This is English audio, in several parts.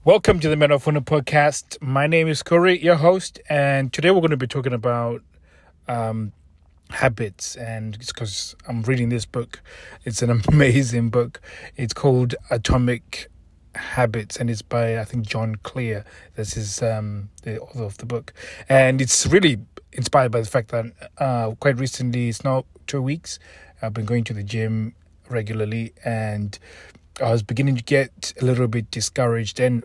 Welcome to the Men of Honor podcast. My name is Corey, your host, and today we're going to be talking about habits. And it's because I'm reading this book. It's an amazing book. It's called Atomic Habits, and it's by, I think, John Clear. This is the author of the book, and it's really inspired by the fact that quite recently, it's now 2 weeks, I've been going to the gym regularly, and I was beginning to get a little bit discouraged, and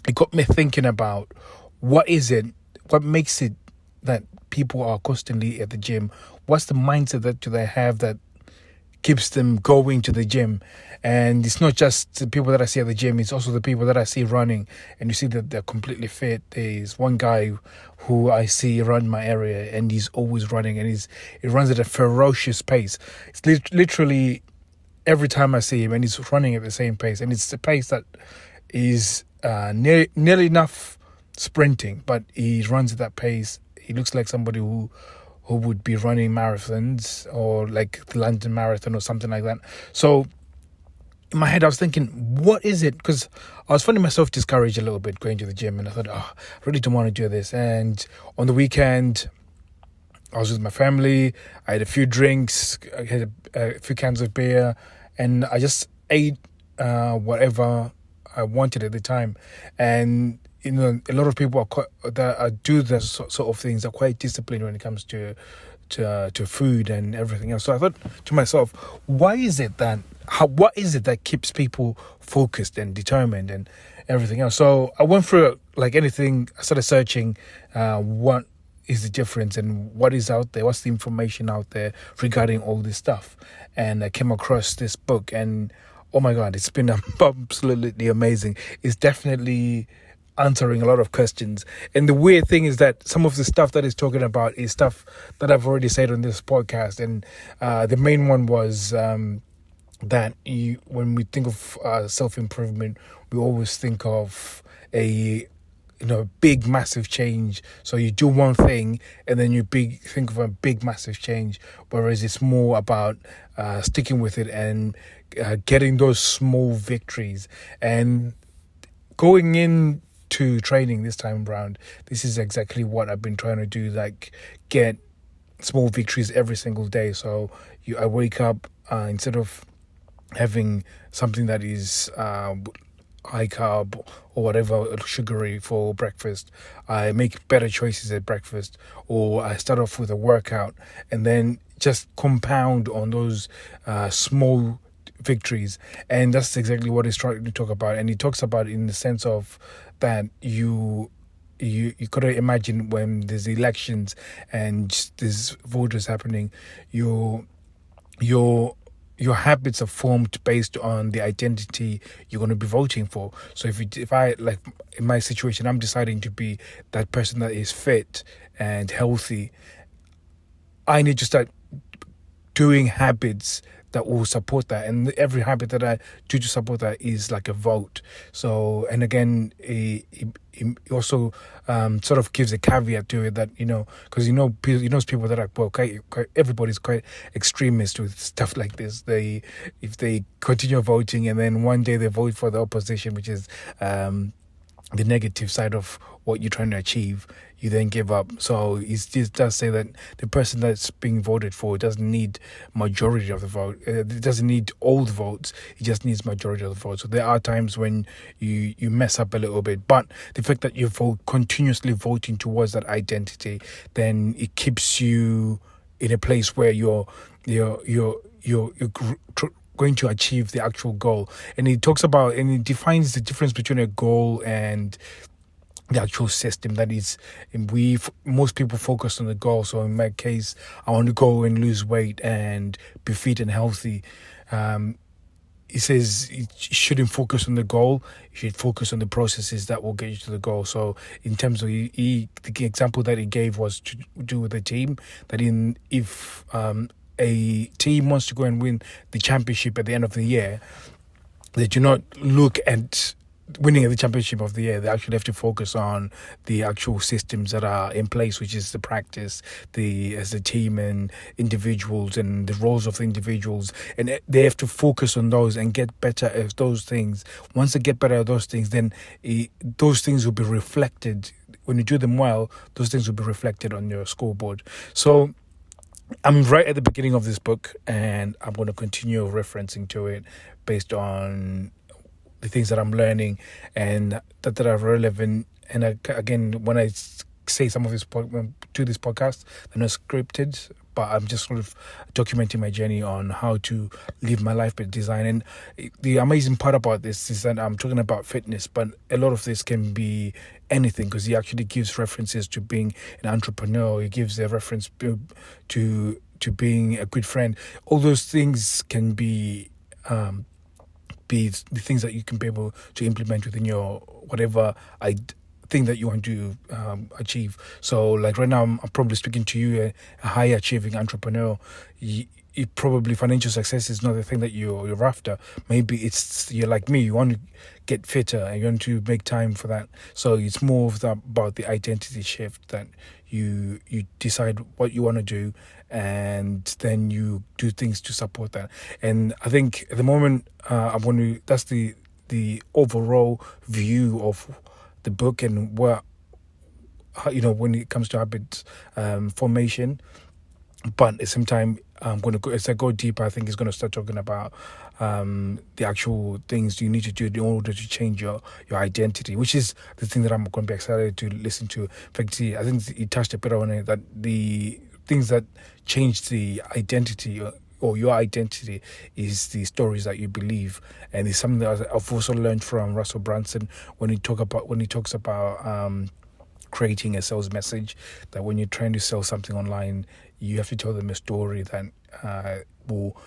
it got me thinking about what makes it that people are constantly at the gym. What's the mindset that do they have that keeps them going to the gym? And it's not just the people that I see at the gym, it's also the people that I see running, and you see that they're completely fit. There's one guy who I see around my area, and he's always running, and he runs at a ferocious pace. It's literally every time I see him, and he's running at the same pace, and it's the pace that is nearly enough sprinting, but he runs at that pace. He looks like somebody who would be running marathons, or like the London Marathon or something like that. So in my head, I was thinking, what is it? Because I was finding myself discouraged a little bit going to the gym, and I thought, I really don't want to do this. And on the weekend, I was with my family. I had a few drinks, I had a few cans of beer, and I just ate whatever I wanted at the time. And a lot of people do this sort of things, are quite disciplined when it comes to food and everything else. So I thought to myself, what is it that keeps people focused and determined and everything else? So I went through like anything. I started searching what is the difference and what is out there, what's the information out there regarding all this stuff. And I came across this book, and oh my God, it's been absolutely amazing. It's definitely answering a lot of questions. And the weird thing is that some of the stuff that it's talking about is stuff that I've already said on this podcast. And the main one was that when we think of self-improvement, we always think of a big, massive change. So you do one thing and then you think of a big, massive change, whereas it's more about sticking with it and getting those small victories. And going into training this time around, this is exactly what I've been trying to do, like get small victories every single day. So I wake up, instead of having something that is high carb or whatever, sugary for breakfast, I make better choices at breakfast, or I start off with a workout and then just compound on those small victories. And that's exactly what he's trying to talk about. And he talks about it in the sense of that you gotta imagine when there's elections and there's voters happening, your habits are formed based on the identity you're going to be voting for. So if I, like in my situation, I'm deciding to be that person that is fit and healthy, I need to start doing habits that will support that. And every habit that I do to support that is like a vote. So, and again, he also sort of gives a caveat to it that, because people that are, everybody's quite extremist with stuff like this. If they continue voting and then one day they vote for the opposition, which is the negative side of what you're trying to achieve, you then give up. So it does say that the person that's being voted for doesn't need majority of the vote. It doesn't need all the votes. It just needs majority of the vote. So there are times when you mess up a little bit, but the fact that you're continuously voting towards that identity, then it keeps you in a place where you're going to achieve the actual goal. And he talks about, and he defines the difference between a goal and the actual system. That is, most people focus on the goal. So in my case, I want to go and lose weight and be fit and healthy. He says you shouldn't focus on the goal. You should focus on the processes that will get you to the goal. So in terms of the example that he gave was to do with a team. That if a team wants to go and win the championship at the end of the year, they do not look at winning the championship of the year, they actually have to focus on the actual systems that are in place, which is the practice, the as a team and individuals and the roles of the individuals, and they have to focus on those and get better at those things. Once they get better at those things, then those things will be reflected. When you do them well, those things will be reflected on your scoreboard. So I'm right at the beginning of this book, and I'm going to continue referencing to it based on the things that I'm learning and that are relevant. And again, when I say some of this do this podcast, they're not scripted, but I'm just sort of documenting my journey on how to live my life by design. And the amazing part about this is that I'm talking about fitness, but a lot of this can be anything, because he actually gives references to being an entrepreneur. He gives a reference to being a good friend. All those things can be the things that you can be able to implement within your whatever thing that you want to achieve. So like right now, I'm probably speaking to you, a high achieving entrepreneur. Probably financial success is not the thing that you're after. Maybe you're like me, you want to get fitter and you want to make time for that. So it's more about the identity shift, that you decide what you want to do, and then you do things to support that. And I think at the moment, that's the overall view of the book, and where, when it comes to habit formation. But at the same time, I'm going to go, as I go deeper, I think it's going to start talking about the actual things you need to do in order to change your identity, which is the thing that I'm going to be excited to listen to. In fact, I think he touched a bit on it, that the things that change the identity or your identity is the stories that you believe. And it's something that I've also learned from Russell Brunson when he talks about creating a sales message, that when you're trying to sell something online, you have to tell them a story that will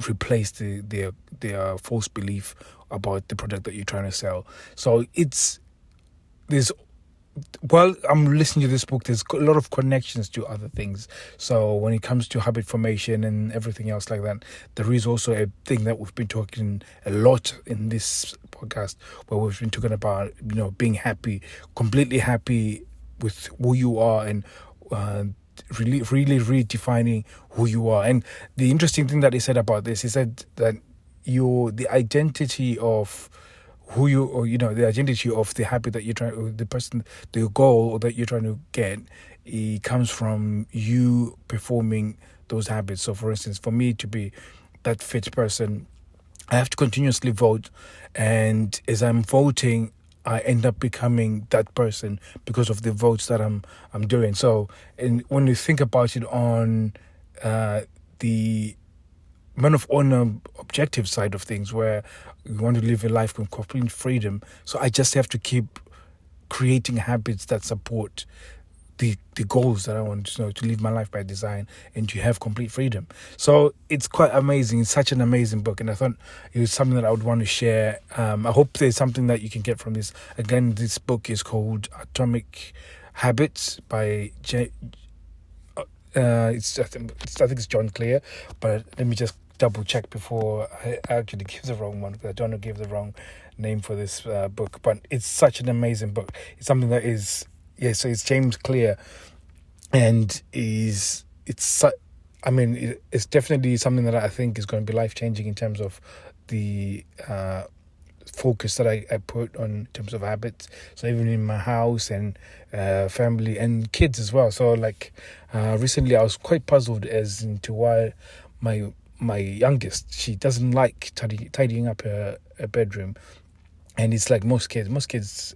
replace their false belief about the product that you're trying to sell. So while I'm listening to this book, there's a lot of connections to other things. So when it comes to habit formation and everything else like that, there is also a thing that we've been talking a lot in this podcast, where we've been talking about, being happy, completely happy with who you are, and really redefining who you are. And the interesting thing that he said about this, he said that the identity of who you, or the identity of the habit that you're trying, or the goal that you're trying to get, it comes from you performing those habits. So for instance, for me to be that fit person, I have to continuously vote, and as I'm voting, I end up becoming that person because of the votes that I'm doing. So, and when you think about it on the Man of Honor objective side of things, where you want to live a life with complete freedom, so I just have to keep creating habits that support the goals that I want to live my life by design and to have complete freedom. So it's quite amazing. It's such an amazing book, and I thought it was something that I would want to share. I hope there's something that you can get from this. Again, this book is called Atomic Habits by I think it's John Clear, but let me just double check before I actually give the wrong one, because I don't want to give the wrong name for this book. But it's such an amazing book. It's something that is, so it's James Clear, and it's definitely something that I think is going to be life-changing in terms of the focus that I put on in terms of habits. So even in my house and family and kids as well. So recently I was quite puzzled as into why my youngest, she doesn't like tidying up her bedroom. And it's like most kids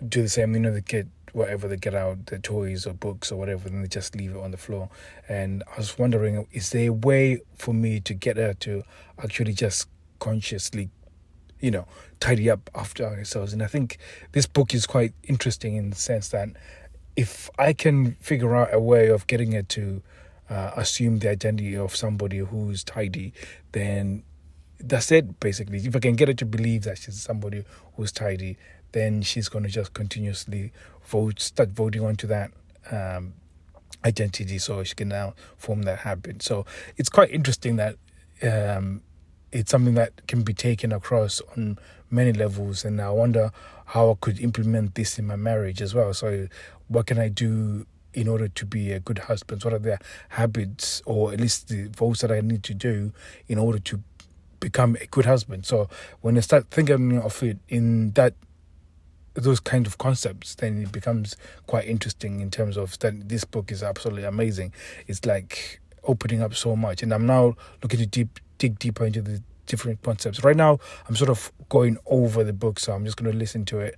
do the same. They get whatever, they get out, their toys or books or whatever, and they just leave it on the floor. And I was wondering, is there a way for me to get her to actually just consciously tidy up after ourselves? And I think this book is quite interesting in the sense that if I can figure out a way of getting her to assume the identity of somebody who's tidy, then that's it, basically. If I can get her to believe that she's somebody who's tidy, then she's going to just continuously start voting onto that identity, so she can now form that habit. So it's quite interesting that it's something that can be taken across on many levels, and I wonder how I could implement this in my marriage as well. So what can I do in order to be a good husband? What are the habits, or at least the votes that I need to do in order to become a good husband? So when I start thinking of it in those kind of concepts, then it becomes quite interesting in terms of that this book is absolutely amazing. It's like opening up so much, and I'm now looking to dig deeper into the different concepts. Right now, I'm sort of going over the book, so I'm just going to listen to it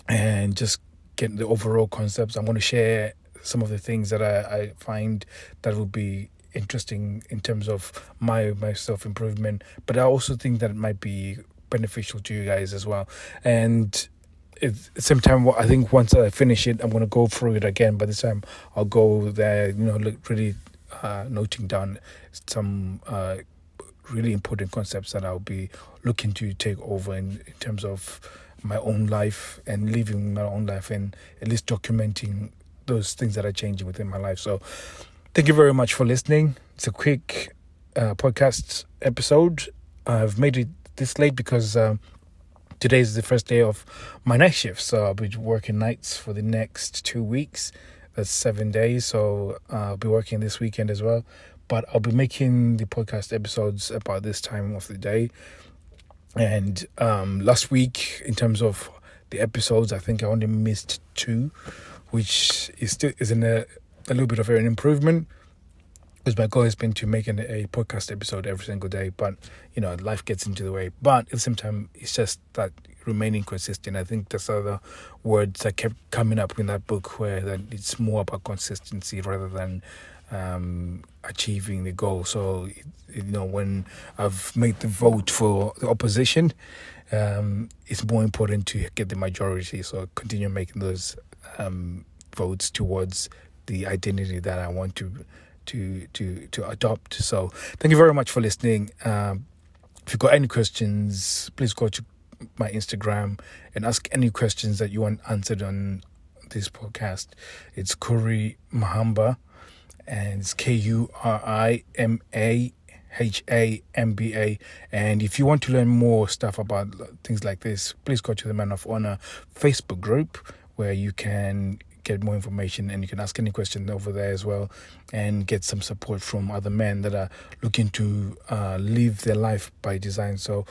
and just get the overall concepts. I'm going to share some of the things that I find that will be interesting in terms of my self-improvement, but I also think that it might be beneficial to you guys as well. And at the same time, I think once I finish it, I'm going to go through it again. By this time, I'll go there, really noting down some really important concepts that I'll be looking to take over in terms of my own life and living my own life, and at least documenting those things that are changing within my life. So thank you very much for listening. It's a quick podcast episode. I've made it this late because today is the first day of my night shift, so I'll be working nights for the next 2 weeks. That's 7 days, so I'll be working this weekend as well. But I'll be making the podcast episodes about this time of the day. And last week, in terms of the episodes, I think I only missed 2, which is in a little bit of an improvement, because my goal has been to make a podcast episode every single day, but life gets into the way. But at the same time, it's just that remaining consistent. I think there's other words that kept coming up in that book where that it's more about consistency rather than achieving the goal. So when I've made the vote for the opposition, it's more important to get the majority. So continue making those votes towards the identity that I want to adopt. So thank you very much for listening. If you've got any questions, please go to my Instagram and ask any questions that you want answered on this podcast. It's Kuri Mahamba, and it's KURIMAHAMBA. And if you want to learn more stuff about things like this, please go to the Man of Honor Facebook group, where you can get more information and you can ask any question over there as well, and get some support from other men that are looking to live their life by design. So,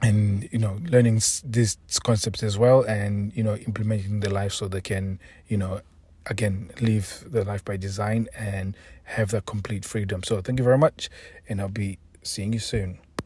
and learning these concepts as well, and implementing their life so they can again live their life by design and have that complete freedom. So thank you very much, and I'll be seeing you soon.